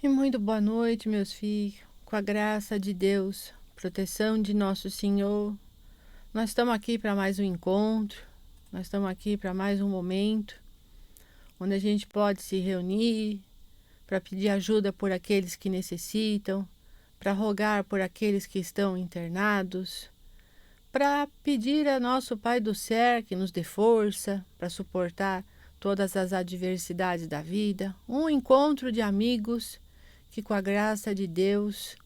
Muito boa noite, meus filhos. Com a graça de Deus, proteção de nosso Senhor, nós estamos aqui para mais um encontro, nós estamos aqui para mais um momento, onde a gente pode se reunir para pedir ajuda por aqueles que necessitam, para rogar por aqueles que estão internados, para pedir a nosso Pai do Céu que nos dê força para suportar todas as adversidades da vida, um encontro de amigos que, com a graça de Deus,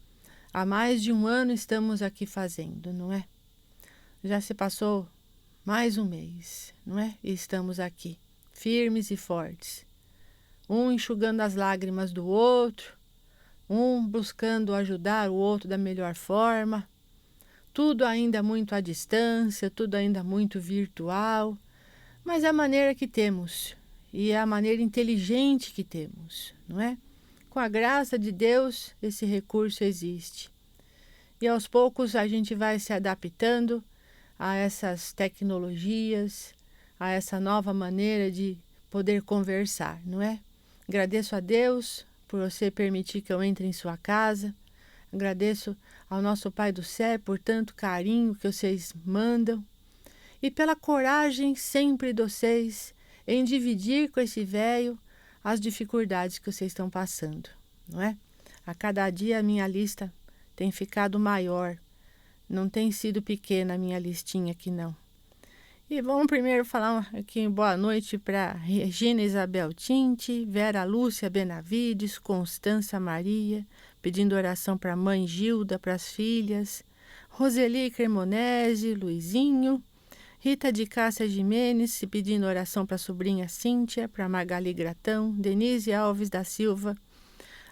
há mais de um ano estamos aqui fazendo, não é? Já se passou mais um mês, não é? E estamos aqui, firmes e fortes, um enxugando as lágrimas do outro, um buscando ajudar o outro da melhor forma, tudo ainda muito à distância, tudo ainda muito virtual, mas é a maneira que temos, e é a maneira inteligente que temos, não é? Com a graça de Deus, esse recurso existe. E aos poucos a gente vai se adaptando a essas tecnologias, a essa nova maneira de poder conversar, não é? Agradeço a Deus por você permitir que eu entre em sua casa. Agradeço ao nosso Pai do Céu por tanto carinho que vocês mandam e pela coragem sempre de vocês em dividir com esse velho as dificuldades que vocês estão passando, não é? A cada dia a minha lista tem ficado maior, não tem sido pequena a minha listinha aqui não. E vamos primeiro falar aqui boa noite para Regina Isabel Tinte, Vera Lúcia Benavides, Constança Maria, pedindo oração para a mãe Gilda, para as filhas, Roseli Cremonese, Luizinho, Rita de Cássia Jimenez, pedindo oração para a sobrinha Cíntia, para Magali Gratão, Denise Alves da Silva,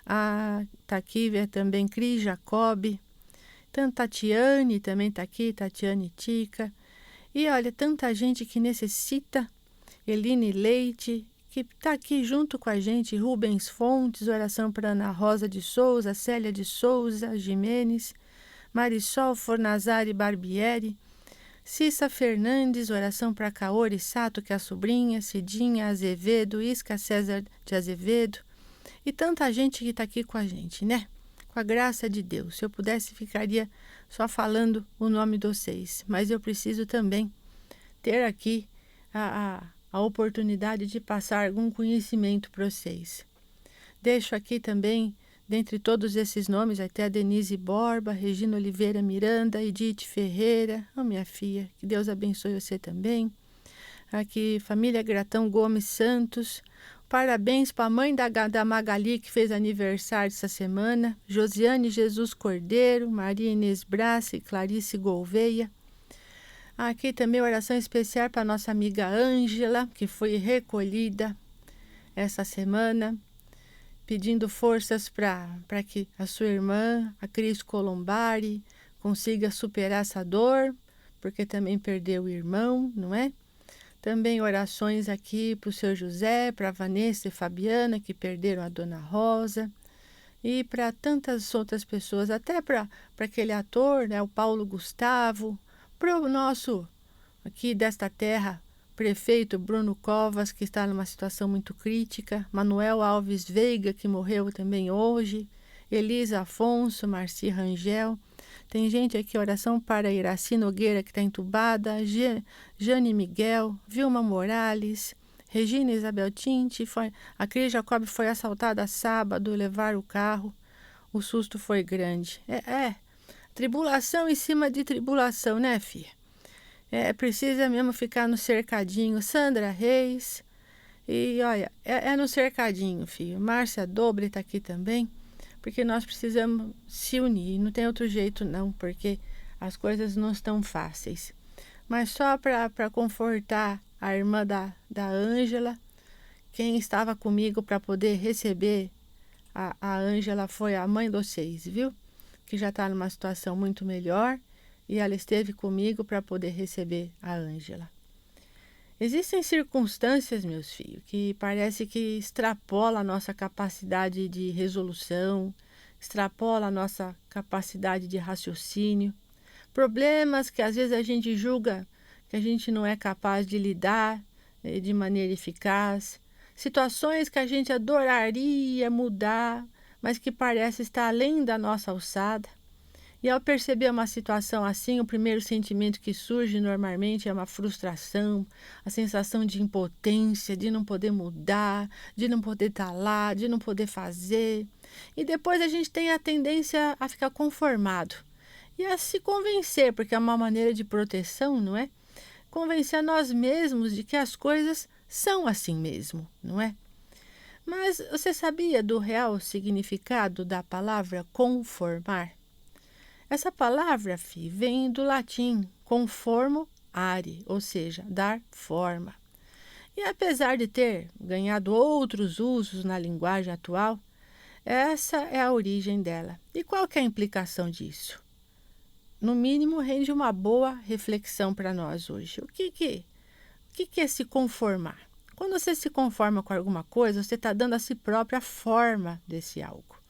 a Taquívia também, Cris Jacob, Tatiane também está aqui, Tatiane Tica, e olha, tanta gente que necessita, Eline Leite, que está aqui junto com a gente, Rubens Fontes, oração para Ana Rosa de Souza, Célia de Souza, Jimenez, Marisol Fornazari Barbieri, Cissa Fernandes, oração para Kaori Sato, que é a sobrinha, Cidinha Azevedo, Isca César de Azevedo, e tanta gente que está aqui com a gente, né? Com a graça de Deus. Se eu pudesse, ficaria só falando o nome de vocês, mas eu preciso também ter aqui a oportunidade de passar algum conhecimento para vocês. Deixo aqui também, dentre todos esses nomes, até a Denise Borba, Regina Oliveira Miranda, Edith Ferreira, minha filha, que Deus abençoe você também. Aqui, família Gratão Gomes Santos, parabéns para a mãe da Magali, que fez aniversário essa semana, Josiane Jesus Cordeiro, Maria Inês Brassi, Clarice Gouveia. Aqui também oração especial para nossa amiga Ângela, que foi recolhida essa semana, pedindo forças para que a sua irmã, a Cris Colombari, consiga superar essa dor, porque também perdeu o irmão, não é? Também orações aqui para o seu José, para a Vanessa e Fabiana, que perderam a Dona Rosa, e para tantas outras pessoas, até para aquele ator, né, o Paulo Gustavo, para o nosso, aqui desta terra, prefeito Bruno Covas, que está numa situação muito crítica, Manuel Alves Veiga, que morreu também hoje, Elisa Afonso, Marci Rangel. Tem gente aqui, oração para Iraci Nogueira, que está entubada, Jane Miguel, Vilma Morales, Regina Isabel Tinte, a Cris Jacob foi assaltada sábado, levaram o carro, o susto foi grande. Tribulação em cima de tribulação, né, filha? Precisa mesmo ficar no cercadinho. Sandra Reis, e olha, no cercadinho, filho. Márcia Dobre está aqui também, porque nós precisamos se unir, não tem outro jeito não, porque as coisas não estão fáceis. Mas só para confortar a irmã da Ângela, quem estava comigo para poder receber a Ângela foi a mãe de vocês, viu? Que já está numa situação muito melhor, e ela esteve comigo para poder receber a Ângela. Existem circunstâncias, meus filhos, que parece que extrapola a nossa capacidade de resolução, extrapola a nossa capacidade de raciocínio. Problemas que às vezes a gente julga que a gente não é capaz de lidar de maneira eficaz. Situações que a gente adoraria mudar, mas que parece estar além da nossa alçada. E ao perceber uma situação assim, o primeiro sentimento que surge normalmente é uma frustração, a sensação de impotência, de não poder mudar, de não poder estar lá, de não poder fazer. E depois a gente tem a tendência a ficar conformado e a se convencer, porque é uma maneira de proteção, não é? Convencer a nós mesmos de que as coisas são assim mesmo, não é? Mas você sabia do real significado da palavra conformar? Essa palavra, vem do latim conformo are, ou seja, dar forma. E apesar de ter ganhado outros usos na linguagem atual, essa é a origem dela. E qual que é a implicação disso? No mínimo, rende uma boa reflexão para nós hoje. O que é se conformar? Quando você se conforma com alguma coisa, você está dando a si própria a forma desse algo.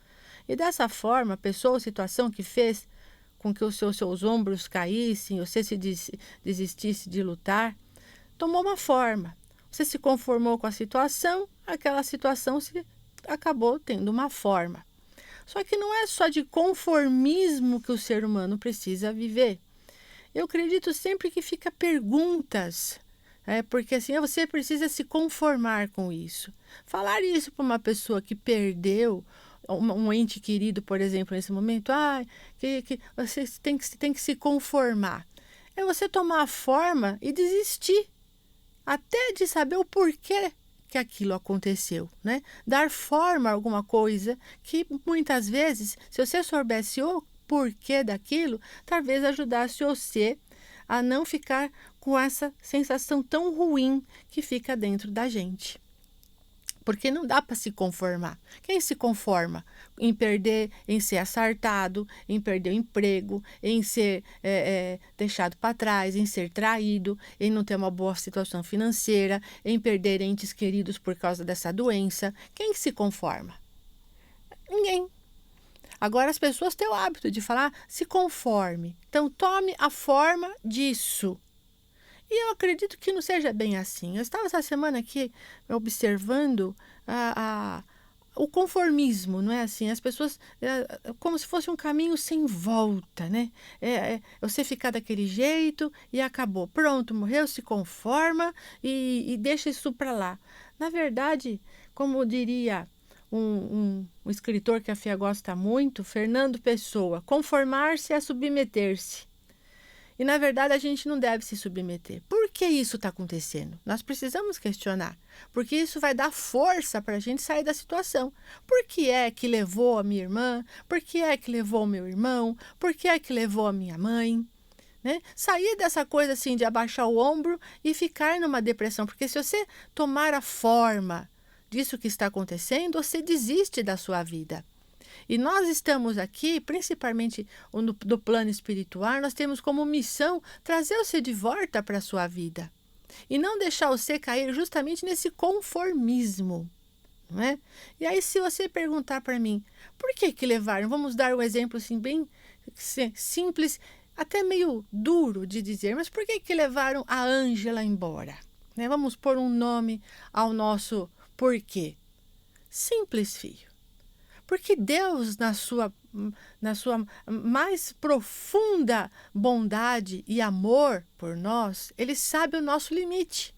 E dessa forma, a pessoa ou situação que fez com que os seus ombros caíssem, você se desistisse de lutar, tomou uma forma. Você se conformou com a situação, aquela situação acabou tendo uma forma. Só que não é só de conformismo que o ser humano precisa viver. Eu acredito sempre que fica perguntas, porque assim você precisa se conformar com isso. Falar isso para uma pessoa que perdeu um ente querido, por exemplo, nesse momento, que você tem que se conformar. É você tomar a forma e desistir, até de saber o porquê que aquilo aconteceu, né? Dar forma a alguma coisa que muitas vezes, se você soubesse o porquê daquilo, talvez ajudasse você a não ficar com essa sensação tão ruim que fica dentro da gente. Porque não dá para se conformar. Quem se conforma em perder, em ser assaltado, em perder o emprego, em ser deixado para trás, em ser traído, em não ter uma boa situação financeira, em perder entes queridos por causa dessa doença? Quem se conforma? Ninguém. Agora as pessoas têm o hábito de falar se conforme. Então tome a forma disso. E eu acredito que não seja bem assim. Eu estava essa semana aqui observando o conformismo, não é assim? As pessoas, como se fosse um caminho sem volta, né? Você ficar daquele jeito e acabou. Pronto, morreu, se conforma e deixa isso para lá. Na verdade, como diria um escritor que a Fia gosta muito, Fernando Pessoa, conformar-se é submeter-se. E, na verdade, a gente não deve se submeter. Por que isso está acontecendo? Nós precisamos questionar, porque isso vai dar força para a gente sair da situação. Por que é que levou a minha irmã? Por que é que levou o meu irmão? Por que é que levou a minha mãe? Né? Sair dessa coisa assim de abaixar o ombro e ficar numa depressão, porque se você tomar a forma disso que está acontecendo, você desiste da sua vida. E nós estamos aqui, principalmente do plano espiritual, nós temos como missão trazer você de volta para a sua vida. E não deixar você cair justamente nesse conformismo. Não é? E aí, se você perguntar para mim, por que levaram? Vamos dar um exemplo assim, bem simples, até meio duro de dizer, mas por que levaram a Ângela embora? Né? Vamos pôr um nome ao nosso porquê. Simples, filho. Porque Deus, na sua mais profunda bondade e amor por nós, Ele sabe o nosso limite.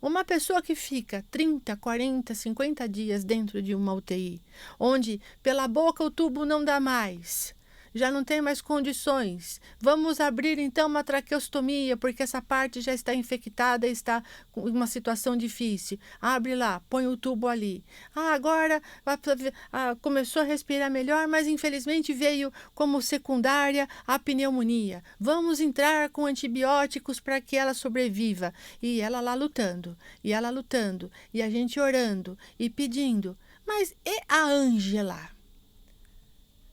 Uma pessoa que fica 30, 40, 50 dias dentro de uma UTI, onde pela boca o tubo não dá mais, já não tem mais condições. Vamos abrir então uma traqueostomia, porque essa parte já está infectada e está com uma situação difícil. Abre lá, põe o tubo ali. Agora começou a respirar melhor, mas infelizmente veio como secundária a pneumonia. Vamos entrar com antibióticos para que ela sobreviva. E ela lá lutando, e a gente orando e pedindo. Mas e a Ângela?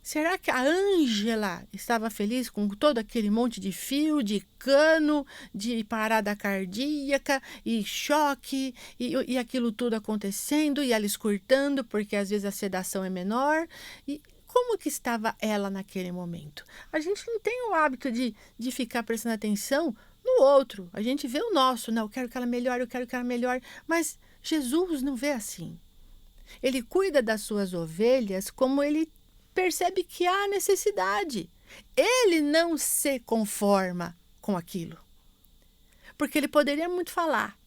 Será que a Ângela estava feliz com todo aquele monte de fio, de cano, de parada cardíaca e choque e aquilo tudo acontecendo e ela escutando, porque às vezes a sedação é menor? E como que estava ela naquele momento? A gente não tem o hábito de ficar prestando atenção no outro. A gente vê o nosso, né? Eu quero que ela melhore, mas Jesus não vê assim. Ele cuida das suas ovelhas como ele percebe que há necessidade. Ele não se conforma com aquilo. Porque ele poderia muito falar,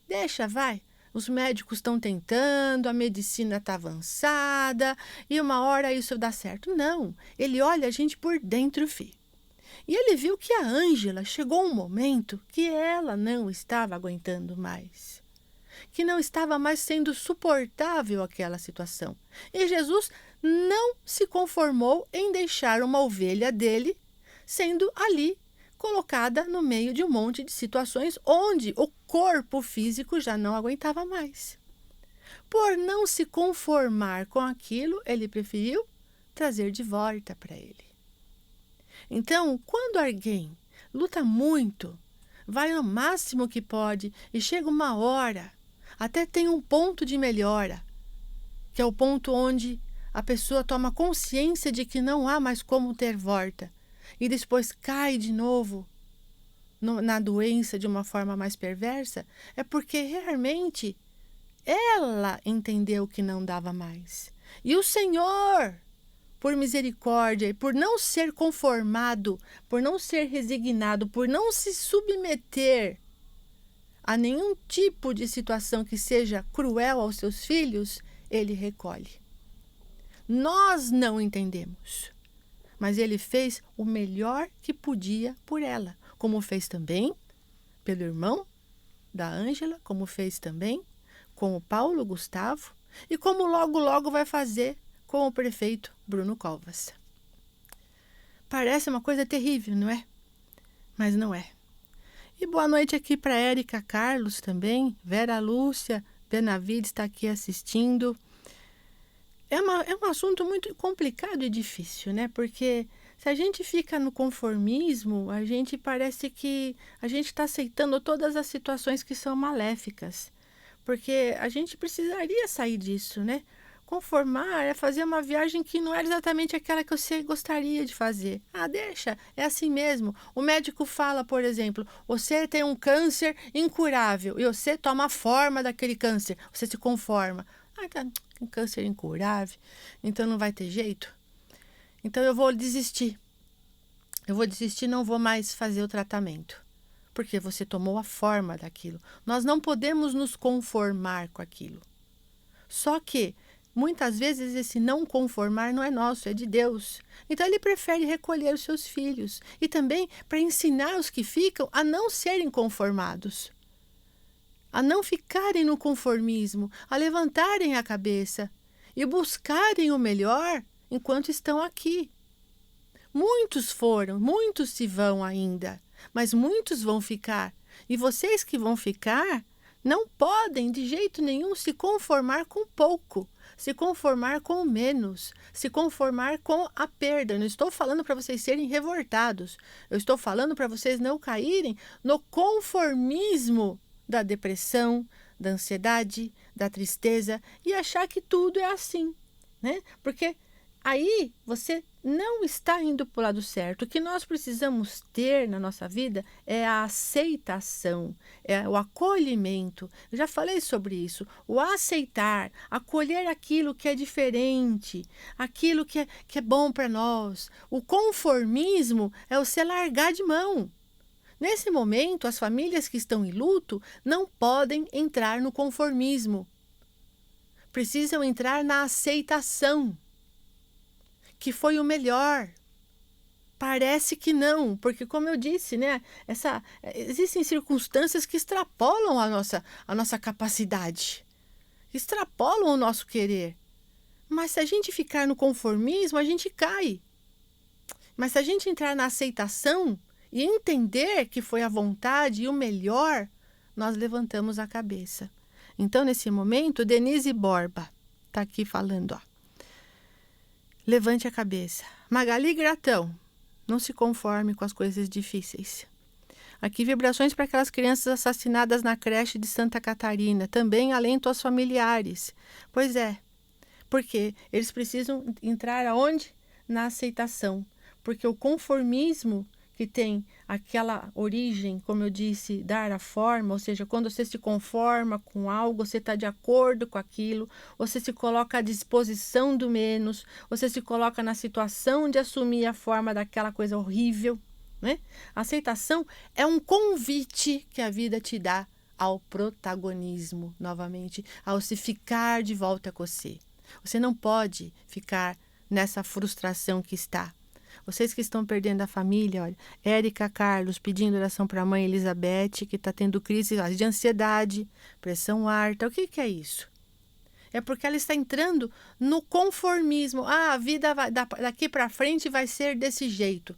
deixa, vai, os médicos estão tentando, a medicina está avançada e uma hora isso dá certo. Não, ele olha a gente por dentro, filho. E ele viu que a Ângela chegou um momento que ela não estava aguentando mais. Que não estava mais sendo suportável aquela situação. E Jesus não se conformou em deixar uma ovelha dele sendo ali colocada no meio de um monte de situações onde o corpo físico já não aguentava mais. Por não se conformar com aquilo, ele preferiu trazer de volta para ele. Então, quando alguém luta muito, vai no máximo que pode e chega uma hora, até tem um ponto de melhora, que é o ponto onde a pessoa toma consciência de que não há mais como ter volta e depois cai de novo na doença de uma forma mais perversa, é porque realmente ela entendeu que não dava mais. E o Senhor, por misericórdia e por não ser conformado, por não ser resignado, por não se submeter a nenhum tipo de situação que seja cruel aos seus filhos, ele recolhe. Nós não entendemos, mas ele fez o melhor que podia por ela, como fez também pelo irmão da Ângela, como fez também com o Paulo Gustavo e como logo vai fazer com o prefeito Bruno Covas. Parece uma coisa terrível, não é? Mas não é. E boa noite aqui para Érica Carlos também, Vera Lúcia Benavides está aqui assistindo. É um assunto muito complicado e difícil, né? Porque se a gente fica no conformismo, a gente parece que a gente está aceitando todas as situações que são maléficas. Porque a gente precisaria sair disso, né? Conformar é fazer uma viagem que não é exatamente aquela que você gostaria de fazer. Ah, deixa, é assim mesmo. O médico fala, por exemplo, você tem um câncer incurável e você toma a forma daquele câncer, você se conforma. Ah, tá, um câncer incurável, então não vai ter jeito? Então eu vou desistir. Não vou mais fazer o tratamento. Porque você tomou a forma daquilo. Nós não podemos nos conformar com aquilo. Só que, muitas vezes, esse não conformar não é nosso, é de Deus. Então, ele prefere recolher os seus filhos. E também para ensinar os que ficam a não serem conformados. A não ficarem no conformismo, a levantarem a cabeça e buscarem o melhor enquanto estão aqui. Muitos foram, muitos se vão ainda. Mas muitos vão ficar. E vocês que vão ficar não podem de jeito nenhum se conformar com pouco, se conformar com menos, se conformar com a perda. Eu não estou falando para vocês serem revoltados. Eu estou falando para vocês não caírem no conformismo da depressão, da ansiedade, da tristeza e achar que tudo é assim, né? Porque aí você não está indo para o lado certo. O que nós precisamos ter na nossa vida é a aceitação, é o acolhimento. Eu já falei sobre isso. O aceitar, acolher aquilo que é diferente, aquilo que é bom para nós. O conformismo é você largar de mão. Nesse momento, as famílias que estão em luto não podem entrar no conformismo. Precisam entrar na aceitação. Que foi o melhor. Parece que não, porque como eu disse, né, existem circunstâncias que extrapolam a nossa capacidade, extrapolam o nosso querer. Mas se a gente ficar no conformismo, a gente cai. Mas se a gente entrar na aceitação e entender que foi a vontade e o melhor, nós levantamos a cabeça. Então, nesse momento, Denise Borba está aqui falando, ó. Levante a cabeça. Magali Gratão, não se conforme com as coisas difíceis. Aqui, vibrações para aquelas crianças assassinadas na creche de Santa Catarina. Também alento aos familiares. Pois é, porque eles precisam entrar aonde? Na aceitação. Porque o conformismo que tem aquela origem, como eu disse, dar a forma, ou seja, quando você se conforma com algo, você está de acordo com aquilo, você se coloca à disposição do menos, você se coloca na situação de assumir a forma daquela coisa horrível, né? A aceitação é um convite que a vida te dá ao protagonismo, novamente, ao se ficar de volta com você. Você não pode ficar nessa frustração que está. Vocês que estão perdendo a família, olha, Érica Carlos pedindo oração para a mãe Elizabeth, que está tendo crise de ansiedade, pressão alta. O que é isso? É porque ela está entrando no conformismo. Ah, a vida daqui para frente vai ser desse jeito.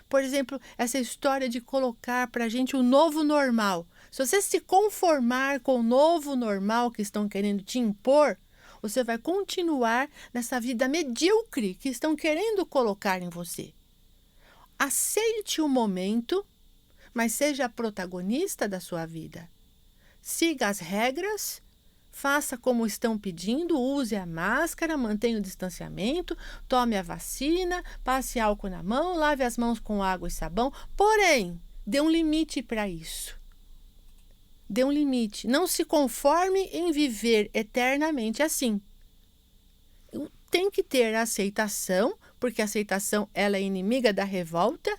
Por exemplo, essa história de colocar para a gente o novo normal. Se você se conformar com o novo normal que estão querendo te impor, você vai continuar nessa vida medíocre que estão querendo colocar em você. Aceite o momento, mas seja a protagonista da sua vida. Siga as regras, faça como estão pedindo, use a máscara, mantenha o distanciamento, tome a vacina, passe álcool na mão, lave as mãos com água e sabão. Porém, dê um limite para isso. Dê um limite. Não se conforme em viver eternamente assim. Tem que ter a aceitação, porque a aceitação ela é inimiga da revolta,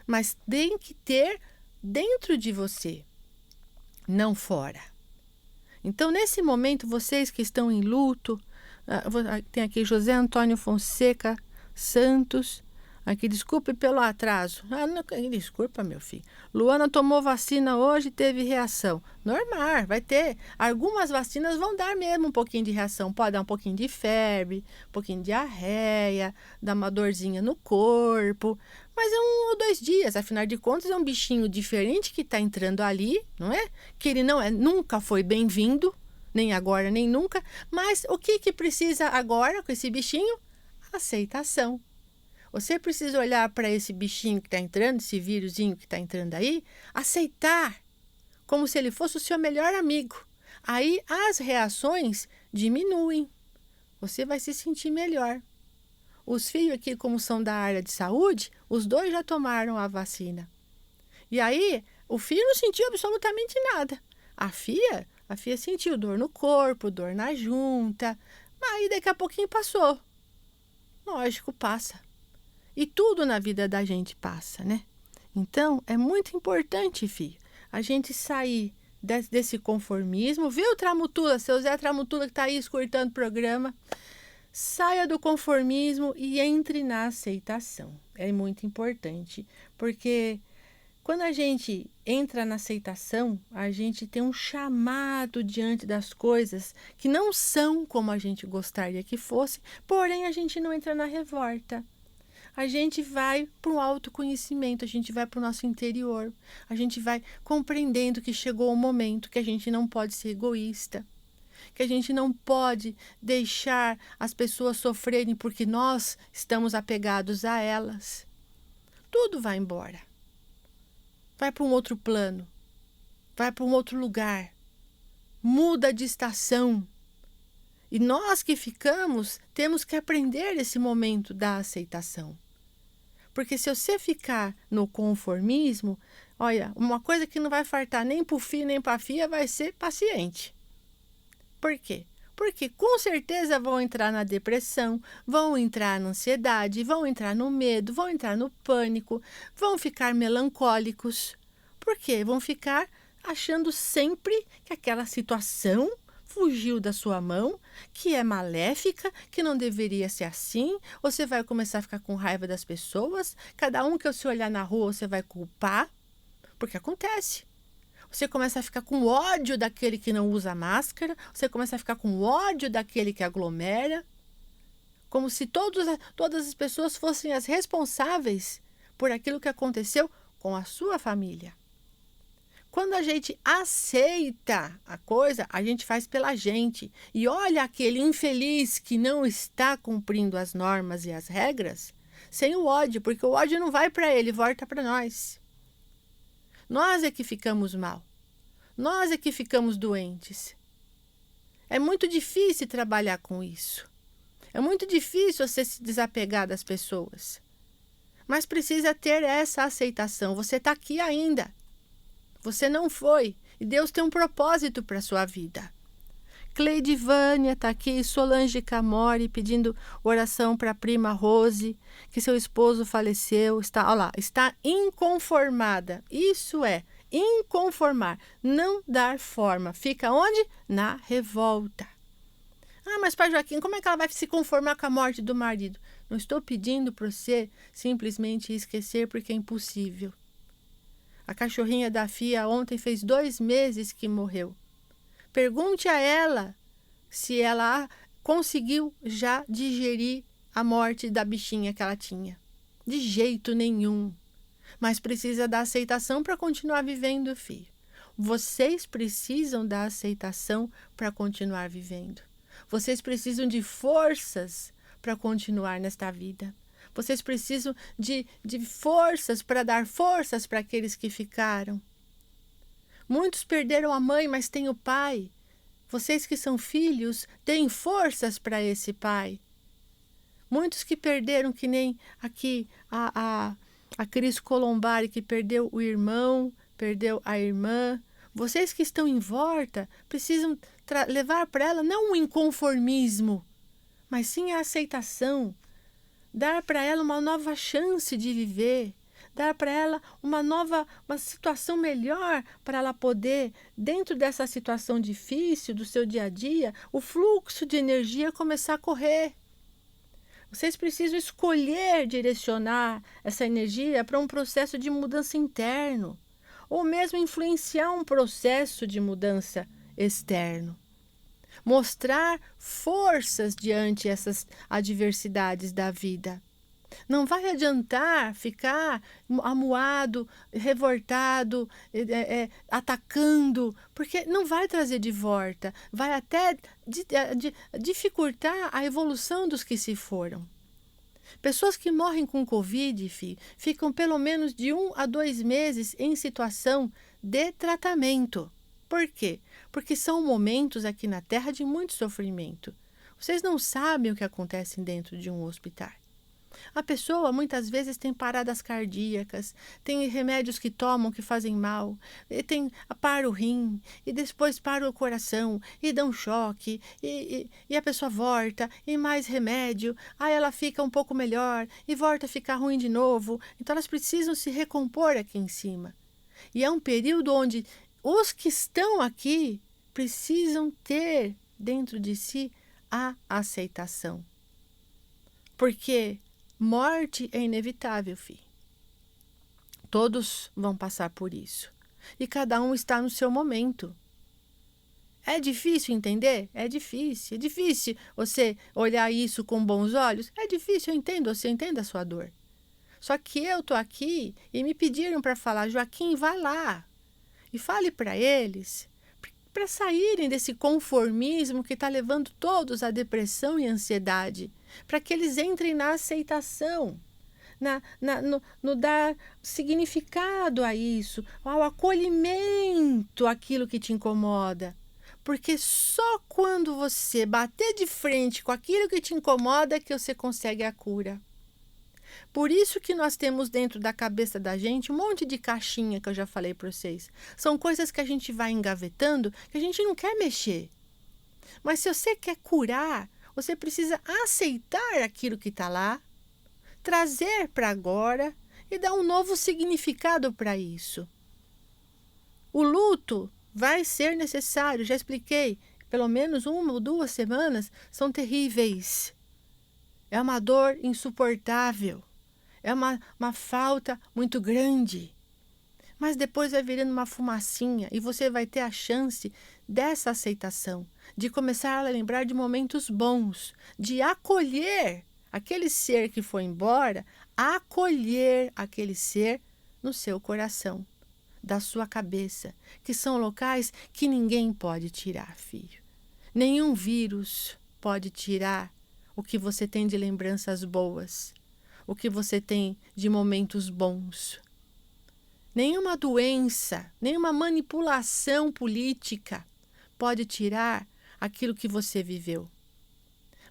mas tem que ter dentro de você, não fora. Então, nesse momento, vocês que estão em luto, tem aqui José Antônio Fonseca Santos, aqui, desculpe pelo atraso. Não, desculpa, meu filho. Luana tomou vacina hoje e teve reação. Normal, vai ter. Algumas vacinas vão dar mesmo um pouquinho de reação. Pode dar um pouquinho de febre, um pouquinho de diarreia, dar uma dorzinha no corpo. Mas é 1 ou 2 dias, afinal de contas, é um bichinho diferente que está entrando ali, não é? Que ele nunca foi bem-vindo, nem agora, nem nunca. Mas o que precisa agora com esse bichinho? Aceitação. Você precisa olhar para esse bichinho que está entrando, esse vírusinho que está entrando aí, aceitar, como se ele fosse o seu melhor amigo. Aí as reações diminuem. Você vai se sentir melhor. Os filhos aqui, como são da área de saúde, os 2 já tomaram a vacina. E aí, o filho não sentiu absolutamente nada. A filha sentiu dor no corpo, dor na junta. Aí daqui a pouquinho passou. Lógico, passa. E tudo na vida da gente passa, né? Então, é muito importante, filho, a gente sair desse conformismo. Viu, Tramutula? Seu Zé Tramutula que está aí escutando o programa. Saia do conformismo e entre na aceitação. É muito importante, porque quando a gente entra na aceitação, a gente tem um chamado diante das coisas que não são como a gente gostaria que fosse, porém a gente não entra na revolta. A gente vai para o autoconhecimento, a gente vai para o nosso interior, a gente vai compreendendo que chegou o momento que a gente não pode ser egoísta, que a gente não pode deixar as pessoas sofrerem porque nós estamos apegados a elas. Tudo vai embora. Vai para um outro plano, vai para um outro lugar, muda de estação. E nós que ficamos, temos que aprender esse momento da aceitação. Porque se você ficar no conformismo, olha, uma coisa que não vai faltar nem para o filho nem para a filha vai ser paciente. Por quê? Porque com certeza vão entrar na depressão, vão entrar na ansiedade, vão entrar no medo, vão entrar no pânico, vão ficar melancólicos. Por quê? Vão ficar achando sempre que aquela situação fugiu da sua mão, que é maléfica, que não deveria ser assim. Você vai começar a ficar com raiva das pessoas. Cada um que você olhar na rua, você vai culpar, porque acontece. Você começa a ficar com ódio daquele que não usa máscara, você começa a ficar com ódio daquele que aglomera, como se todas as pessoas fossem as responsáveis por aquilo que aconteceu com a sua família. Quando a gente aceita a coisa, a gente faz pela gente. E olha aquele infeliz que não está cumprindo as normas e as regras, sem o ódio, porque o ódio não vai para ele, volta para nós. Nós é que ficamos mal. Nós é que ficamos doentes. É muito difícil trabalhar com isso. É muito difícil você se desapegar das pessoas. Mas precisa ter essa aceitação. Você está aqui ainda. Você não foi. E Deus tem um propósito para a sua vida. Cleide Vânia está aqui, Solange Camori pedindo oração para a prima Rose, que seu esposo faleceu, está, olha lá, está inconformada. Isso é, inconformar, não dar forma. Fica onde? Na revolta. Ah, mas pai Joaquim, como é que ela vai se conformar com a morte do marido? Não estou pedindo para você simplesmente esquecer, porque é impossível. A cachorrinha da Fia ontem fez 2 meses que morreu. Pergunte a ela se ela conseguiu já digerir a morte da bichinha que ela tinha. De jeito nenhum. Mas precisa da aceitação para continuar vivendo, filho. Vocês precisam da aceitação para continuar vivendo. Vocês precisam de forças para continuar nesta vida. Vocês precisam de forças para dar forças para aqueles que ficaram. Muitos perderam a mãe, mas têm o pai. Vocês que são filhos, deem forças para esse pai. Muitos que perderam, que nem aqui a Cris Colombari, que perdeu o irmão, perdeu a irmã. Vocês que estão em volta, precisam levar para ela não um inconformismo, mas sim a aceitação. Dar para ela uma nova chance de viver. Dar para ela uma situação melhor para ela poder, dentro dessa situação difícil do seu dia a dia, o fluxo de energia começar a correr. Vocês precisam escolher direcionar essa energia para um processo de mudança interno, ou mesmo influenciar um processo de mudança externo. Mostrar forças diante essas adversidades da vida. Não vai adiantar ficar amuado, revoltado, atacando, porque não vai trazer de volta, vai até dificultar a evolução dos que se foram. Pessoas que morrem com Covid, ficam pelo menos de 1 a 2 meses em situação de tratamento. Por quê? Porque são momentos aqui na Terra de muito sofrimento. Vocês não sabem o que acontece dentro de um hospital. A pessoa muitas vezes tem paradas cardíacas, tem remédios que tomam que fazem mal, para o rim, e depois para o coração, e dá um choque, e a pessoa volta, e mais remédio, aí ela fica um pouco melhor, e volta a ficar ruim de novo. Então elas precisam se recompor aqui em cima. E é um período onde os que estão aqui precisam ter dentro de si a aceitação. Porque morte é inevitável, filho. Todos vão passar por isso. E cada um está no seu momento. É difícil entender? É difícil. É difícil você olhar isso com bons olhos? É difícil, eu entendo. Você entende a sua dor. Só que eu estou aqui e me pediram para falar, Joaquim, vai lá. E fale para eles, para saírem desse conformismo que está levando todos à depressão e ansiedade, para que eles entrem na aceitação, no dar significado a isso, ao acolhimento àquilo que te incomoda. Porque só quando você bater de frente com aquilo que te incomoda que você consegue a cura. Por isso que nós temos dentro da cabeça da gente um monte de caixinha que eu já falei para vocês. São coisas que a gente vai engavetando que a gente não quer mexer. Mas se você quer curar, você precisa aceitar aquilo que está lá, trazer para agora e dar um novo significado para isso. O luto vai ser necessário, já expliquei, pelo menos 1 ou 2 semanas são terríveis. É uma dor insuportável. É uma falta muito grande. Mas depois vai virando uma fumacinha e você vai ter a chance dessa aceitação, de começar a lembrar de momentos bons, de acolher aquele ser que foi embora, acolher aquele ser no seu coração, da sua cabeça, que são locais que ninguém pode tirar, filho. Nenhum vírus pode tirar o que você tem de lembranças boas, o que você tem de momentos bons. Nenhuma doença, nenhuma manipulação política pode tirar aquilo que você viveu.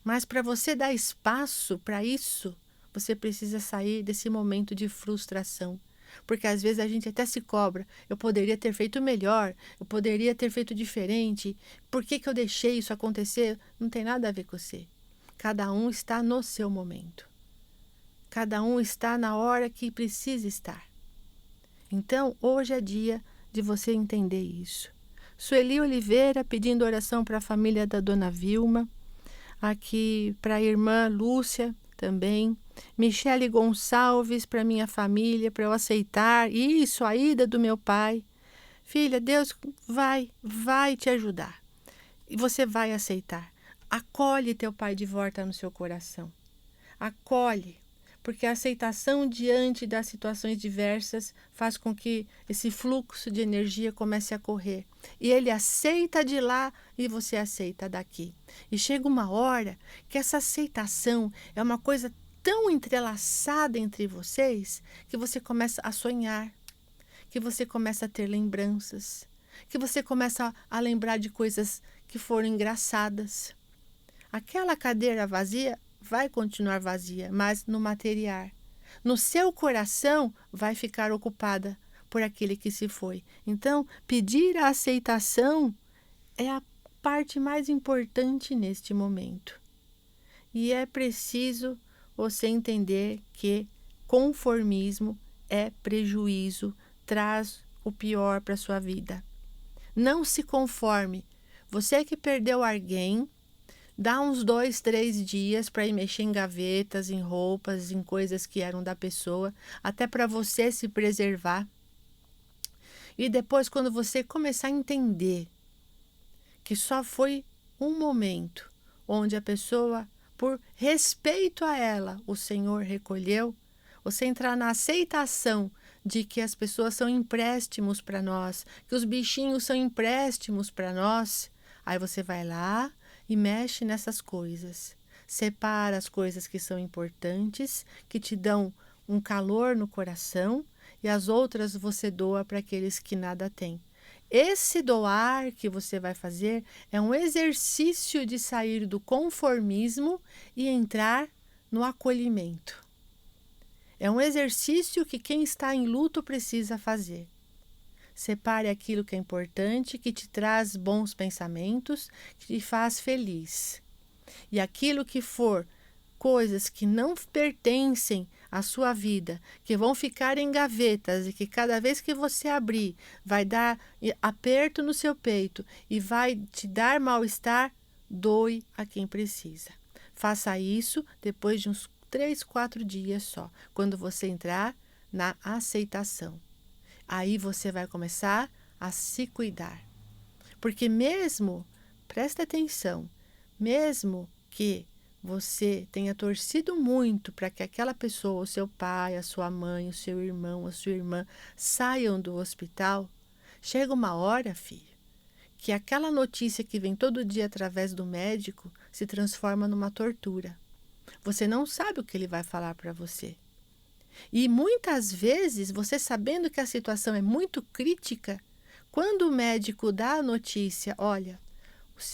Mas para você dar espaço para isso, você precisa sair desse momento de frustração. Porque às vezes a gente até se cobra. Eu poderia ter feito melhor, eu poderia ter feito diferente. Por que eu deixei isso acontecer? Não tem nada a ver com você. Cada um está no seu momento. Cada um está na hora que precisa estar. Então, hoje é dia de você entender isso. Sueli Oliveira pedindo oração para a família da Dona Vilma. Aqui para a irmã Lúcia também. Michele Gonçalves para minha família, para eu aceitar isso, a ida do meu pai. Filha, Deus vai te ajudar. E você vai aceitar. Acolhe teu pai de volta no seu coração. Acolhe, porque a aceitação diante das situações diversas faz com que esse fluxo de energia comece a correr. E ele aceita de lá e você aceita daqui. E chega uma hora que essa aceitação é uma coisa tão entrelaçada entre vocês que você começa a sonhar, que você começa a ter lembranças, que você começa a lembrar de coisas que foram engraçadas. Aquela cadeira vazia vai continuar vazia, mas no material. No seu coração vai ficar ocupada por aquele que se foi. Então, pedir a aceitação é a parte mais importante neste momento. E é preciso você entender que conformismo é prejuízo, traz o pior para a sua vida. Não se conforme. Você que perdeu alguém, dá uns 2, 3 dias para ir mexer em gavetas, em roupas, em coisas que eram da pessoa, até para você se preservar. E depois, quando você começar a entender que só foi um momento onde a pessoa, por respeito a ela, o Senhor recolheu, você entrar na aceitação de que as pessoas são empréstimos para nós, que os bichinhos são empréstimos para nós, aí você vai lá e mexe nessas coisas. Separa as coisas que são importantes, que te dão um calor no coração, e as outras você doa para aqueles que nada têm. Esse doar que você vai fazer é um exercício de sair do conformismo e entrar no acolhimento. É um exercício que quem está em luto precisa fazer. Separe aquilo que é importante, que te traz bons pensamentos, que te faz feliz. E aquilo que for coisas que não pertencem à sua vida, que vão ficar em gavetas e que cada vez que você abrir vai dar aperto no seu peito e vai te dar mal-estar, doe a quem precisa. Faça isso depois de uns 3, 4 dias só, quando você entrar na aceitação. Aí você vai começar a se cuidar. Porque mesmo, presta atenção, mesmo que você tenha torcido muito para que aquela pessoa, o seu pai, a sua mãe, o seu irmão, a sua irmã, saiam do hospital, chega uma hora, filho, que aquela notícia que vem todo dia através do médico se transforma numa tortura. Você não sabe o que ele vai falar para você. E muitas vezes, você sabendo que a situação é muito crítica, quando o médico dá a notícia, olha,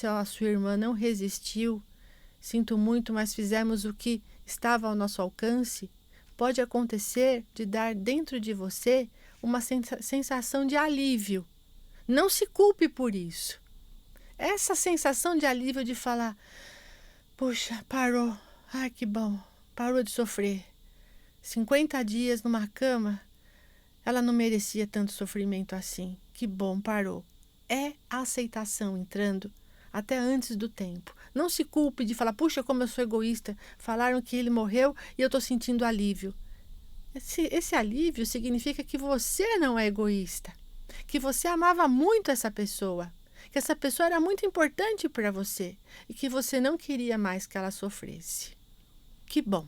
a sua irmã não resistiu, sinto muito, mas fizemos o que estava ao nosso alcance, pode acontecer de dar dentro de você uma sensação de alívio. Não se culpe por isso. Essa sensação de alívio de falar, puxa, parou. Ai, que bom, parou de sofrer. 50 dias numa cama, ela não merecia tanto sofrimento assim. Que bom, parou. É a aceitação entrando até antes do tempo. Não se culpe de falar, puxa, como eu sou egoísta. Falaram que ele morreu e eu estou sentindo alívio. Esse alívio significa que você não é egoísta. Que você amava muito essa pessoa. Que essa pessoa era muito importante para você. E que você não queria mais que ela sofresse. Que bom,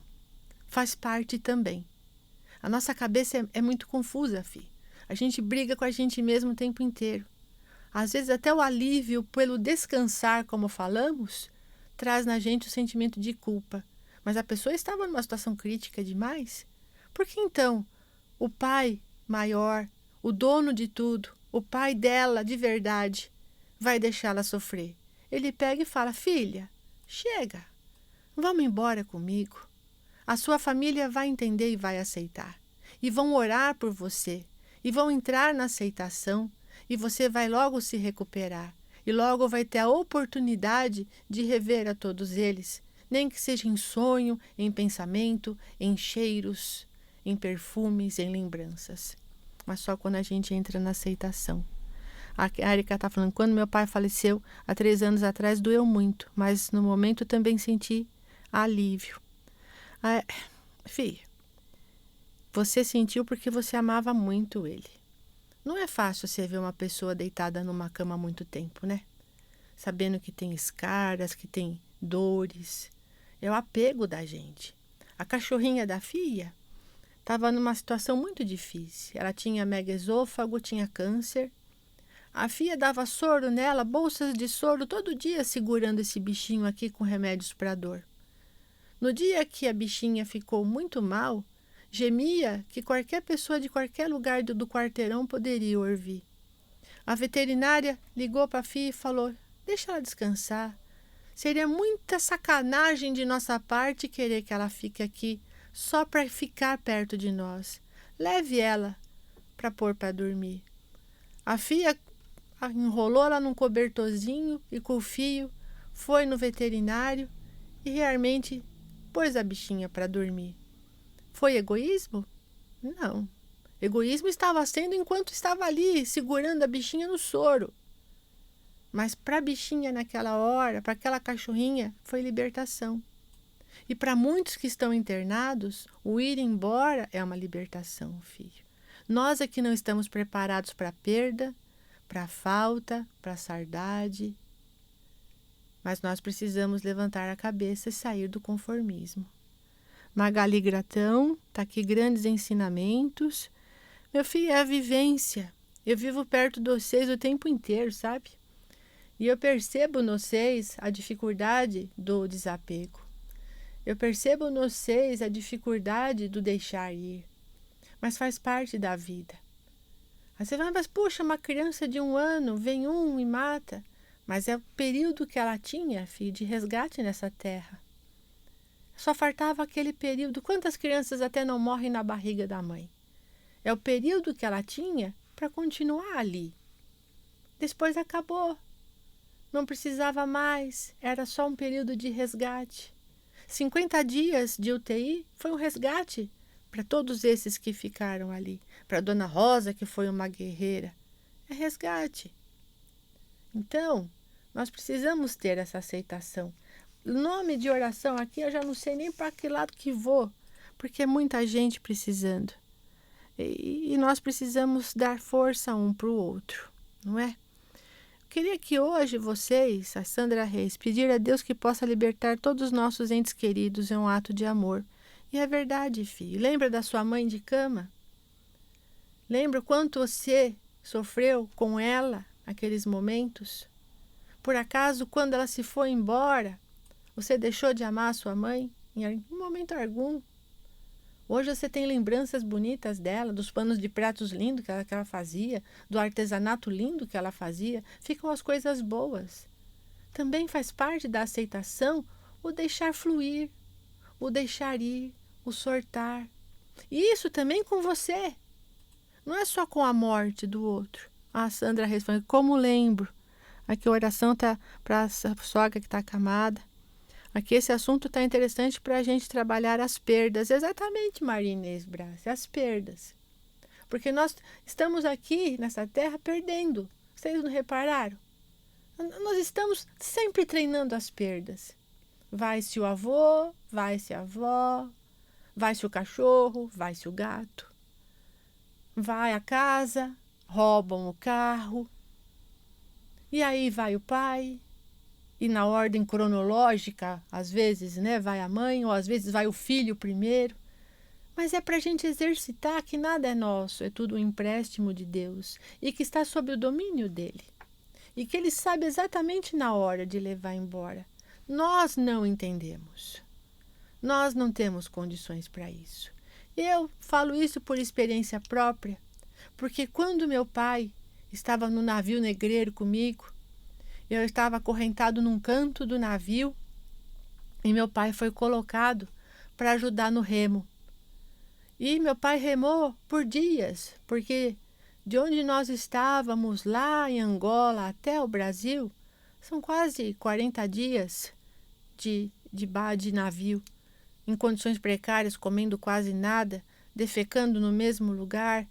faz parte também. A nossa cabeça é muito confusa, filho. A gente briga com a gente mesmo o tempo inteiro. Às vezes até o alívio pelo descansar, como falamos, traz na gente o sentimento de culpa. Mas a pessoa estava numa situação crítica demais. Por que então o pai maior, o dono de tudo, o pai dela de verdade, vai deixá-la sofrer? Ele pega e fala, filha, chega. Vamos embora comigo. a sua família vai entender e vai aceitar. E vão orar por você. E vão entrar na aceitação. E você vai logo se recuperar. E logo vai ter a oportunidade de rever a todos eles. Nem que seja em sonho, em pensamento, em cheiros, em perfumes, em lembranças. Mas só quando a gente entra na aceitação. A Erika está falando, quando meu pai faleceu, há 3 anos atrás, doeu muito. Mas no momento também senti alívio. Filha, você sentiu porque você amava muito ele. Não é fácil você ver uma pessoa deitada numa cama há muito tempo, né? Sabendo que tem escaras, que tem dores. É o apego da gente. A cachorrinha da filha estava numa situação muito difícil. Ela tinha megaesôfago, tinha câncer. A filha dava soro nela, bolsas de soro, todo dia segurando esse bichinho aqui com remédios para dor. No dia que a bichinha ficou muito mal, gemia que qualquer pessoa de qualquer lugar do quarteirão poderia ouvir. A veterinária ligou para a filha e falou, deixa ela descansar. Seria muita sacanagem de nossa parte querer que ela fique aqui só para ficar perto de nós. Leve ela para pôr para dormir. A filha enrolou ela num cobertorzinho e com o fio foi no veterinário e realmente pôs a bichinha para dormir. Foi egoísmo? Não. Egoísmo estava sendo enquanto estava ali, segurando a bichinha no soro. Mas para a bichinha naquela hora, para aquela cachorrinha, foi libertação. E para muitos que estão internados, o ir embora é uma libertação, filho. Nós é que não estamos preparados para a perda, para a falta, para a saudade. Mas nós precisamos levantar a cabeça e sair do conformismo. Magali Gratão, está aqui grandes ensinamentos. Meu filho, é a vivência. Eu vivo perto de vocês o tempo inteiro, sabe? E eu percebo em vocês a dificuldade do desapego. Eu percebo em vocês a dificuldade do deixar ir. Mas faz parte da vida. Aí você vai, mas puxa, uma criança de 1 ano, vem e mata. Mas é o período que ela tinha, filho, de resgate nessa terra. Só faltava aquele período. Quantas crianças até não morrem na barriga da mãe? É o período que ela tinha para continuar ali. Depois acabou. Não precisava mais. Era só um período de resgate. 50 dias de UTI foi um resgate para todos esses que ficaram ali. Para a Dona Rosa, que foi uma guerreira. É resgate. Então, nós precisamos ter essa aceitação. O nome de oração aqui eu já não sei nem para que lado que vou, porque é muita gente precisando. E nós precisamos dar força um para o outro, não é? Queria que hoje vocês, a Sandra Reis, pedir a Deus que possa libertar todos os nossos entes queridos, é um ato de amor. E é verdade, filho. Lembra da sua mãe de cama? Lembra o quanto você sofreu com ela naqueles momentos? Por acaso, quando ela se foi embora, você deixou de amar a sua mãe? Em momento algum. Hoje você tem lembranças bonitas dela, dos panos de pratos lindos que ela fazia, do artesanato lindo que ela fazia. Ficam as coisas boas. Também faz parte da aceitação o deixar fluir, o deixar ir, o soltar. E isso também com você. Não é só com a morte do outro. A Sandra responde, como lembro. Aqui a oração está para a sogra que está acamada. Aqui esse assunto está interessante para a gente trabalhar as perdas. Exatamente, Maria Inês Braz, as perdas. Porque nós estamos aqui nessa terra perdendo. Vocês não repararam? Nós estamos sempre treinando as perdas. Vai-se o avô, vai-se a avó, vai-se o cachorro, vai-se o gato. Vai a casa, roubam o carro. E aí vai o pai. E na ordem cronológica, às vezes, né, vai a mãe, ou às vezes vai o filho primeiro. Mas é para a gente exercitar que nada é nosso, é tudo um empréstimo de Deus. E que está sob o domínio dele. E que ele sabe exatamente na hora de levar embora. Nós não entendemos. Nós não temos condições para isso. Eu falo isso por experiência própria, porque quando meu pai estava no navio negreiro comigo, eu estava acorrentado num canto do navio e meu pai foi colocado para ajudar no remo. E meu pai remou por dias, porque de onde nós estávamos, lá em Angola, até o Brasil, são quase 40 dias de navio, em condições precárias, comendo quase nada, defecando no mesmo lugar.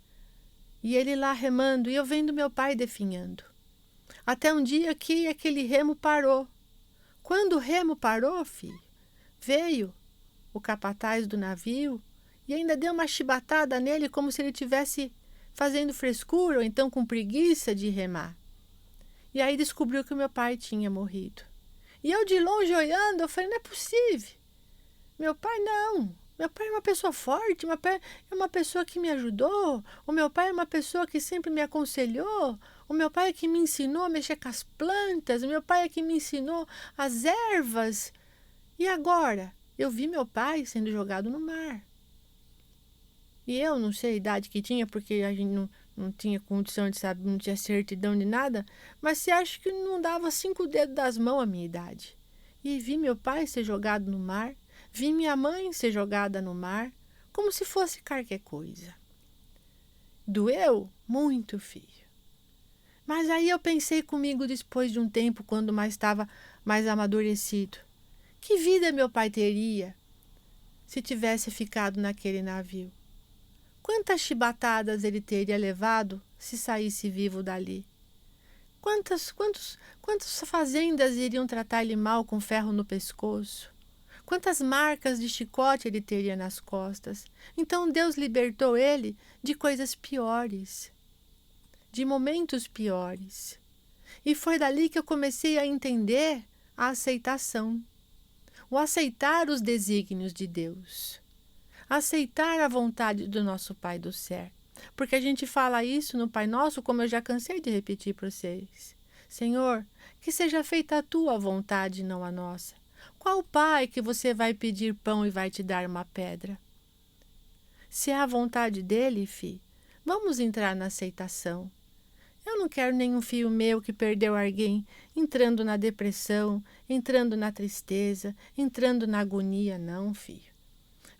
E ele lá remando, e eu vendo meu pai definhando. Até um dia que aquele remo parou. Quando o remo parou, filho, veio o capataz do navio e ainda deu uma chibatada nele como se ele tivesse fazendo frescura ou então com preguiça de remar. E aí descobriu que o meu pai tinha morrido. E eu de longe olhando, eu falei, não é possível. Meu pai não. Meu pai é uma pessoa forte, meu pai é uma pessoa que me ajudou. O meu pai é uma pessoa que sempre me aconselhou. O meu pai é que me ensinou a mexer com as plantas. O meu pai é que me ensinou as ervas. E agora? Eu vi meu pai sendo jogado no mar. E eu não sei a idade que tinha, porque a gente não tinha condição de saber, não tinha certidão de nada. Mas se acho que não dava 5 dedos das mãos a minha idade. E vi meu pai ser jogado no mar. Vi minha mãe ser jogada no mar, como se fosse qualquer coisa. Doeu muito, filho. Mas aí eu pensei comigo depois de um tempo, quando mais estava mais amadurecido. Que vida meu pai teria se tivesse ficado naquele navio? Quantas chibatadas ele teria levado se saísse vivo dali? Quantas fazendas iriam tratar ele mal com ferro no pescoço? Quantas marcas de chicote ele teria nas costas? Então Deus libertou ele de coisas piores, de momentos piores. E foi dali que eu comecei a entender a aceitação, o aceitar os desígnios de Deus, aceitar a vontade do nosso Pai do céu. Porque a gente fala isso no Pai Nosso, como eu já cansei de repetir para vocês. Senhor, que seja feita a tua vontade, não a nossa. Qual pai que você vai pedir pão e vai te dar uma pedra? Se é a vontade dele, filho, vamos entrar na aceitação. Eu não quero nenhum filho meu que perdeu alguém entrando na depressão, entrando na tristeza, entrando na agonia, não, filho.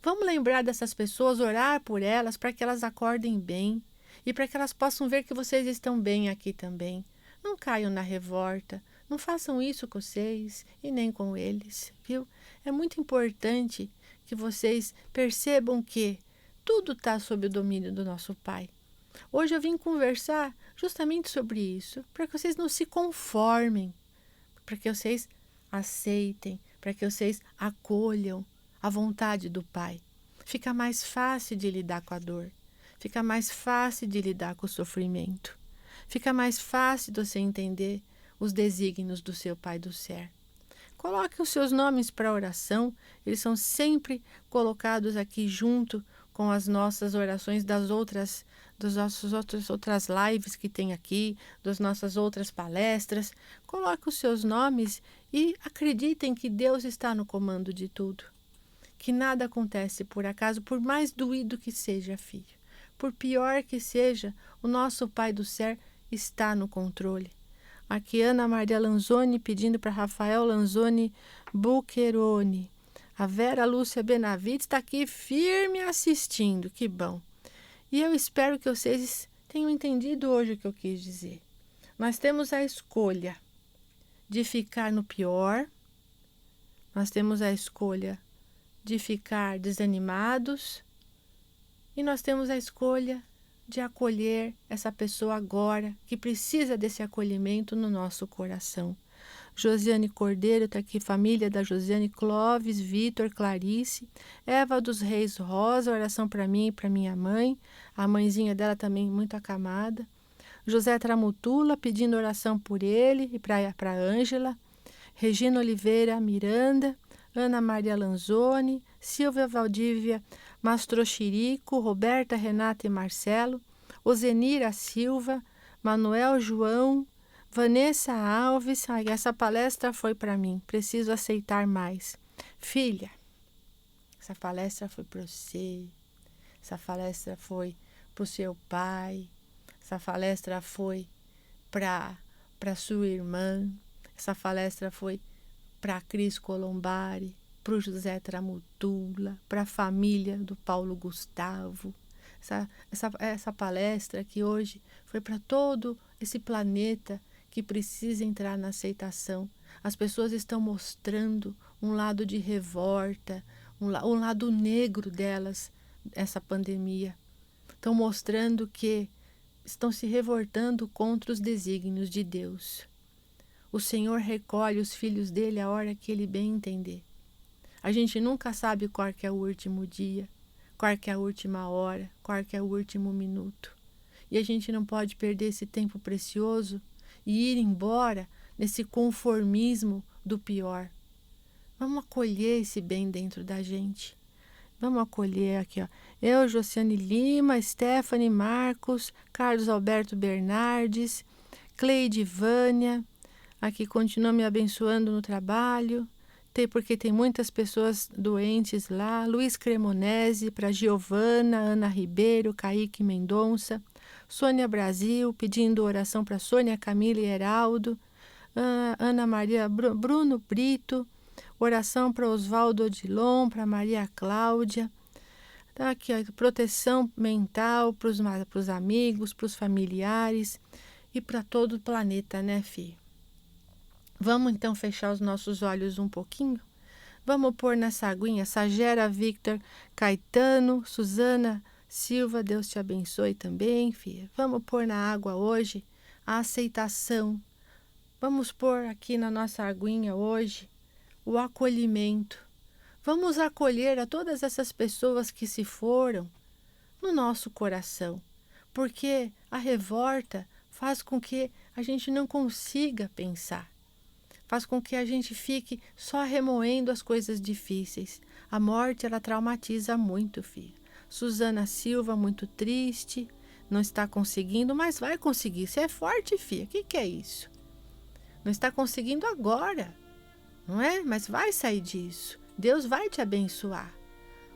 Vamos lembrar dessas pessoas, orar por elas para que elas acordem bem e para que elas possam ver que vocês estão bem aqui também. Não caiam na revolta. Não façam isso com vocês e nem com eles, viu? É muito importante que vocês percebam que tudo está sob o domínio do nosso Pai. Hoje eu vim conversar justamente sobre isso, para que vocês não se conformem, para que vocês aceitem, para que vocês acolham a vontade do Pai. Fica mais fácil de lidar com a dor, fica mais fácil de lidar com o sofrimento, fica mais fácil de você entender os desígnios do seu Pai do céu. Coloque os seus nomes para oração, eles são sempre colocados aqui junto com as nossas orações das outras lives que tem aqui, das nossas outras palestras. Coloque os seus nomes e acreditem que Deus está no comando de tudo. Que nada acontece por acaso, por mais doído que seja, filho. Por pior que seja, o nosso Pai do céu está no controle. Aqui Ana Maria Lanzoni pedindo para Rafael Lanzoni Bucheroni. A Vera Lúcia Benavides está aqui firme assistindo, que bom. E eu espero que vocês tenham entendido hoje o que eu quis dizer. Nós temos a escolha de ficar no pior, nós temos a escolha de ficar desanimados e nós temos a escolha de acolher essa pessoa agora que precisa desse acolhimento no nosso coração. Josiane Cordeiro está aqui, família da Josiane, Clóvis, Vitor, Clarice, Eva dos Reis Rosa, oração para mim e para minha mãe, a mãezinha dela também muito acamada. José Tramutula pedindo oração por ele e para Ângela. Regina Oliveira Miranda, Ana Maria Lanzoni, Silvia Valdívia Mastrochirico, Roberta, Renata e Marcelo, Ozenira Silva, Manuel João, Vanessa Alves. Essa palestra foi para mim, preciso aceitar mais. Filha, essa palestra foi para você, essa palestra foi para o seu pai, essa palestra foi para sua irmã, essa palestra foi para Cris Colombari, para o José Tramutula, para a família do Paulo Gustavo. Essa palestra que hoje foi para todo esse planeta que precisa entrar na aceitação. As pessoas estão mostrando um lado de revolta, um lado negro delas, essa pandemia. Estão mostrando que estão se revoltando contra os desígnios de Deus. O Senhor recolhe os filhos dele a hora que ele bem entender. A gente nunca sabe qual que é o último dia, qual que é a última hora, qual que é o último minuto. E a gente não pode perder esse tempo precioso e ir embora nesse conformismo do pior. Vamos acolher esse bem dentro da gente. Vamos acolher aqui, ó. Eu, Josiane Lima, Stephanie Marcos, Carlos Alberto Bernardes, Cleide Vânia, aqui continua me abençoando no trabalho, porque tem muitas pessoas doentes lá. Luiz Cremonese, para Giovana, Ana Ribeiro, Kaique Mendonça, Sônia Brasil, pedindo oração para Sônia, Camila e Heraldo, Ana Maria, Bruno Brito, oração para Oswaldo Odilon, para Maria Cláudia. Tá aqui, ó, proteção mental para os amigos, para os familiares e para todo o planeta, né, filho? Vamos então fechar os nossos olhos um pouquinho? Vamos pôr nessa aguinha, Sagera Victor Caetano, Suzana Silva, Deus te abençoe também, filha. Vamos pôr na água hoje a aceitação. Vamos pôr aqui na nossa aguinha hoje o acolhimento. Vamos acolher a todas essas pessoas que se foram no nosso coração, porque a revolta faz com que a gente não consiga pensar, faz com que a gente fique só remoendo as coisas difíceis. A morte, ela traumatiza muito, filha. Suzana Silva, muito triste, não está conseguindo, mas vai conseguir. Você é forte, filha. O que é isso? Não está conseguindo agora, não é? Mas vai sair disso. Deus vai te abençoar.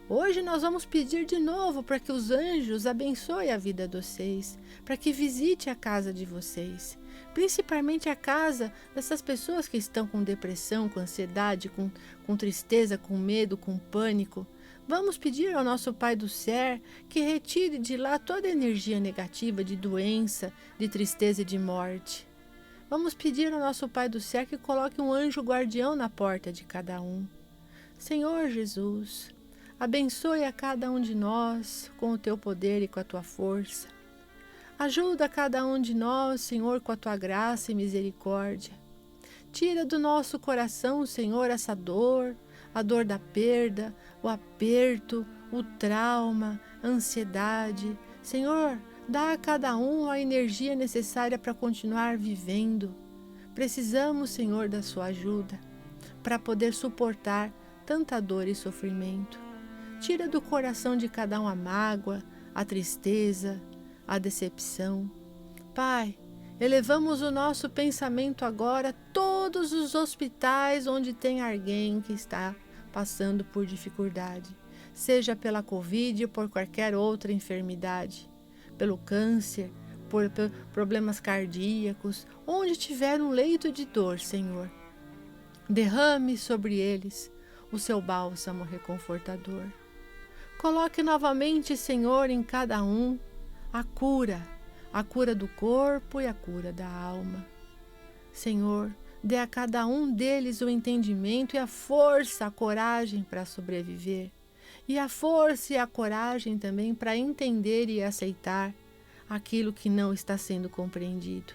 Hoje nós vamos pedir de novo para que os anjos abençoem a vida de vocês, para que visite a casa de vocês, principalmente a casa dessas pessoas que estão com depressão, com ansiedade, com tristeza, com medo, com pânico. Vamos pedir ao nosso Pai do Céu que retire de lá toda a energia negativa de doença, de tristeza e de morte. Vamos pedir ao nosso Pai do Céu que coloque um anjo guardião na porta de cada um. Senhor Jesus, abençoe a cada um de nós com o teu poder e com a tua força. Ajuda cada um de nós, Senhor, com a tua graça e misericórdia. Tira do nosso coração, Senhor, essa dor, a dor da perda, o aperto, o trauma, a ansiedade. Senhor, dá a cada um a energia necessária para continuar vivendo. Precisamos, Senhor, da sua ajuda para poder suportar tanta dor e sofrimento. Tira do coração de cada um a mágoa, a tristeza, a decepção. Pai, elevamos o nosso pensamento agora a todos os hospitais onde tem alguém que está passando por dificuldade, seja pela Covid ou por qualquer outra enfermidade, pelo câncer, por problemas cardíacos, onde tiver um leito de dor, Senhor. Derrame sobre eles o seu bálsamo reconfortador. Coloque novamente, Senhor, em cada um a cura do corpo e a cura da alma. Senhor, dê a cada um deles o entendimento e a força, a coragem para sobreviver. E a força e a coragem também para entender e aceitar aquilo que não está sendo compreendido.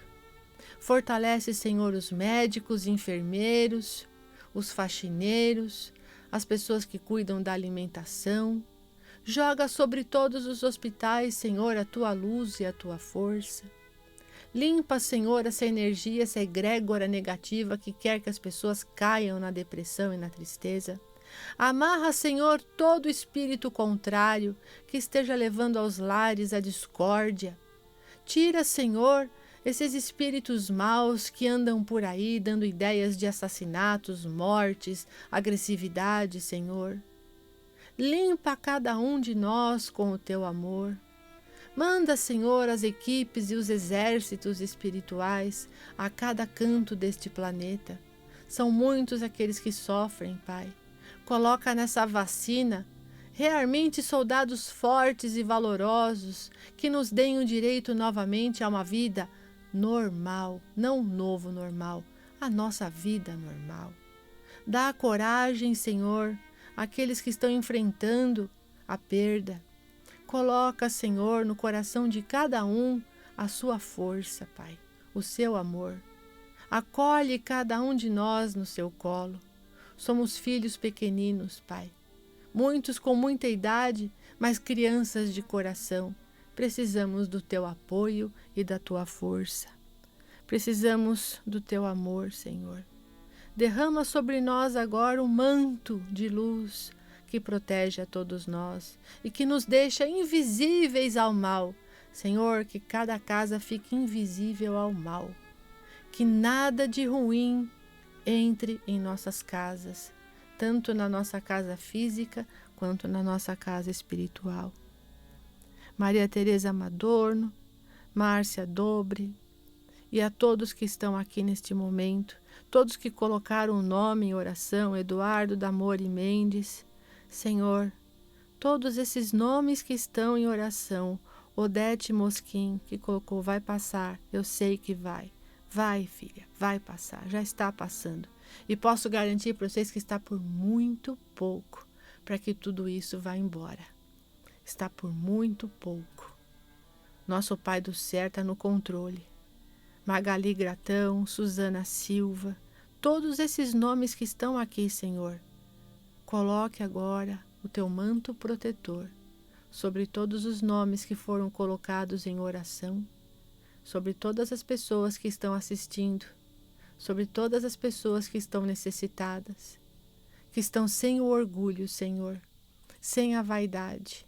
Fortalece, Senhor, os médicos, enfermeiros, os faxineiros, as pessoas que cuidam da alimentação. Joga sobre todos os hospitais, Senhor, a tua luz e a tua força. Limpa, Senhor, essa energia, essa egrégora negativa que quer que as pessoas caiam na depressão e na tristeza. Amarra, Senhor, todo espírito contrário que esteja levando aos lares a discórdia. Tira, Senhor, esses espíritos maus que andam por aí dando ideias de assassinatos, mortes, agressividade, Senhor. Limpa cada um de nós com o teu amor. Manda, Senhor, as equipes e os exércitos espirituais a cada canto deste planeta. São muitos aqueles que sofrem, Pai. Coloca nessa vacina realmente soldados fortes e valorosos que nos deem o direito novamente a uma vida normal, não um novo normal, a nossa vida normal. Dá coragem, Senhor, àqueles que estão enfrentando a perda. Coloca, Senhor, no coração de cada um a sua força, Pai, o seu amor. Acolhe cada um de nós no seu colo. Somos filhos pequeninos, Pai. Muitos com muita idade, mas crianças de coração. Precisamos do teu apoio e da tua força. Precisamos do teu amor, Senhor. Derrama sobre nós agora um manto de luz que protege a todos nós e que nos deixa invisíveis ao mal. Senhor, que cada casa fique invisível ao mal. Que nada de ruim entre em nossas casas, tanto na nossa casa física quanto na nossa casa espiritual. Maria Teresa Madorno, Márcia Dobre e a todos que estão aqui neste momento, todos que colocaram o nome em oração, Eduardo Damori Mendes, Senhor, todos esses nomes que estão em oração, Odete Mosquim, que colocou vai passar, eu sei que vai. Vai, filha, vai passar, já está passando. E posso garantir para vocês que está por muito pouco para que tudo isso vá embora. Está por muito pouco. Nosso Pai do Céu está no controle. Magali Gratão, Suzana Silva, todos esses nomes que estão aqui, Senhor. Coloque agora o teu manto protetor sobre todos os nomes que foram colocados em oração, sobre todas as pessoas que estão assistindo, sobre todas as pessoas que estão necessitadas, que estão sem o orgulho, Senhor, sem a vaidade.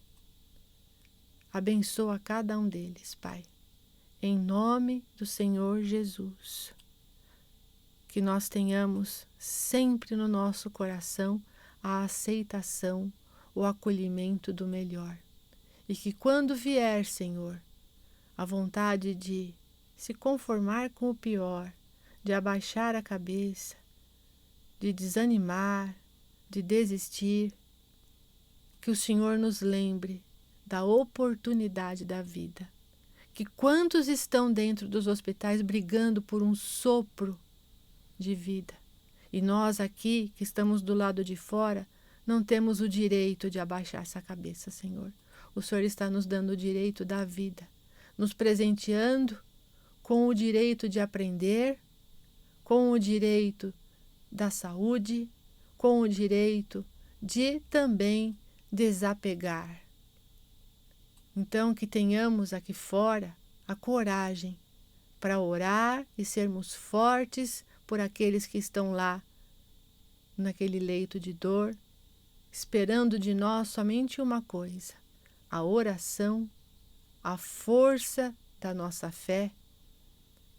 Abençoa cada um deles, Pai, em nome do Senhor Jesus. Que nós tenhamos sempre no nosso coração a aceitação, o acolhimento do melhor. E que quando vier, Senhor, a vontade de se conformar com o pior, de abaixar a cabeça, de desanimar, de desistir, que o Senhor nos lembre da oportunidade da vida. Que quantos estão dentro dos hospitais brigando por um sopro de vida, e nós aqui, que estamos do lado de fora, não temos o direito de abaixar essa cabeça, Senhor. O Senhor está nos dando o direito da vida, nos presenteando com o direito de aprender, com o direito da saúde, com o direito de também desapegar. Então, que tenhamos aqui fora a coragem para orar e sermos fortes por aqueles que estão lá, naquele leito de dor, esperando de nós somente uma coisa: a oração, a força da nossa fé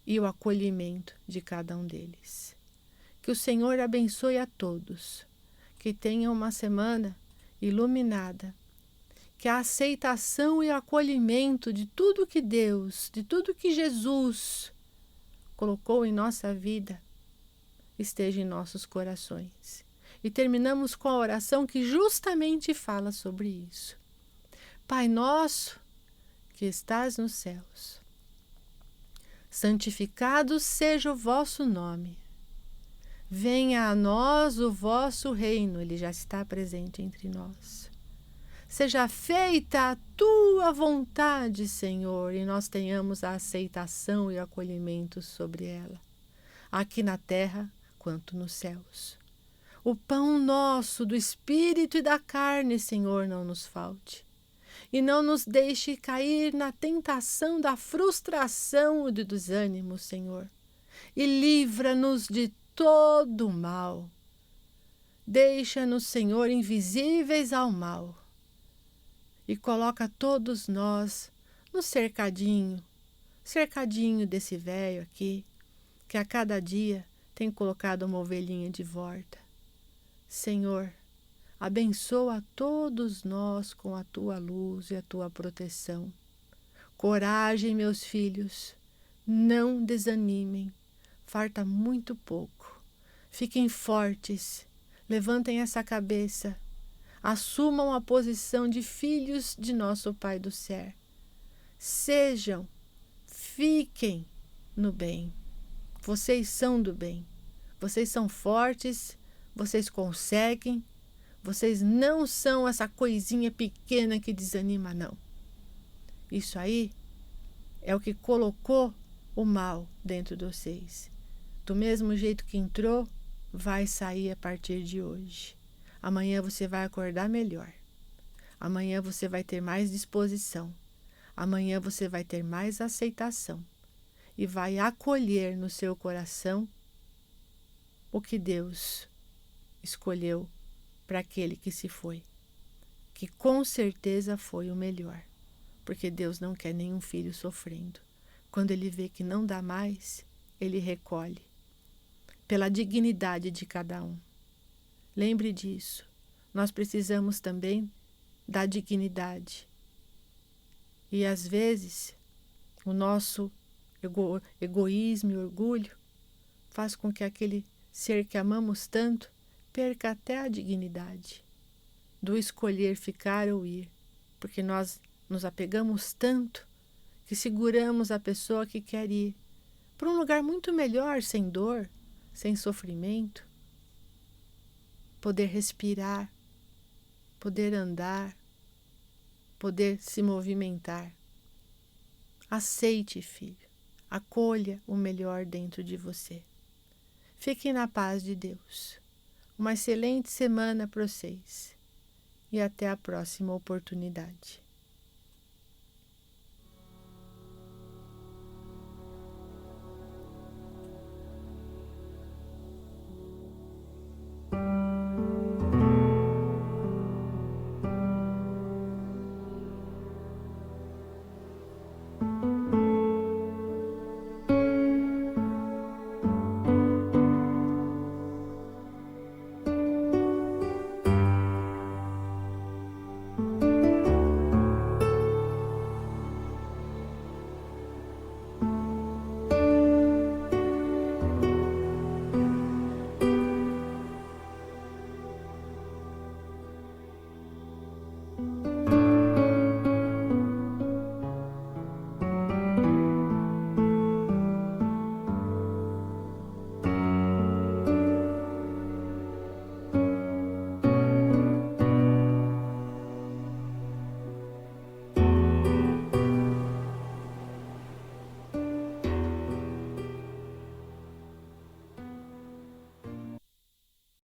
e o acolhimento de cada um deles. Que o Senhor abençoe a todos, que tenham uma semana iluminada, que a aceitação e o acolhimento de tudo que Deus, de tudo que Jesus colocou em nossa vida, esteja em nossos corações. E terminamos com a oração que justamente fala sobre isso. Pai nosso, que estás nos céus, santificado seja o vosso nome. Venha a nós o vosso reino, ele já está presente entre nós. Seja feita a tua vontade, Senhor, e nós tenhamos a aceitação e o acolhimento sobre ela, aqui na terra quanto nos céus. O pão nosso do espírito e da carne, Senhor, não nos falte. E não nos deixe cair na tentação da frustração e do desânimo, Senhor. E livra-nos de todo o mal. Deixa-nos, Senhor, invisíveis ao mal. E coloca todos nós no cercadinho desse velho aqui, que a cada dia tem colocado uma ovelhinha de volta. Senhor, abençoa a todos nós com a tua luz e a tua proteção. Coragem, meus filhos, não desanimem, falta muito pouco. Fiquem fortes, Levantem essa cabeça. Assumam a posição de filhos de nosso Pai do céu. Sejam, fiquem no bem. Vocês são do bem. Vocês são fortes, vocês conseguem. Vocês não são essa coisinha pequena que desanima, não. Isso aí é o que colocou o mal dentro de vocês. Do mesmo jeito que entrou, vai sair a partir de hoje. Amanhã você vai acordar melhor. Amanhã você vai ter mais disposição. Amanhã você vai ter mais aceitação. E vai acolher no seu coração o que Deus escolheu para aquele que se foi. Que com certeza foi o melhor. Porque Deus não quer nenhum filho sofrendo. Quando Ele vê que não dá mais, Ele recolhe. Pela dignidade de cada um. Lembre disso. Nós precisamos também da dignidade. E às vezes, o nosso egoísmo e orgulho faz com que aquele ser que amamos tanto perca até a dignidade do escolher ficar ou ir. Porque nós nos apegamos tanto que seguramos a pessoa que quer ir para um lugar muito melhor, sem dor, sem sofrimento. Poder respirar, poder andar, poder se movimentar. Aceite, filho. Acolha o melhor dentro de você. Fiquem na paz de Deus. Uma excelente semana para vocês. E até a próxima oportunidade.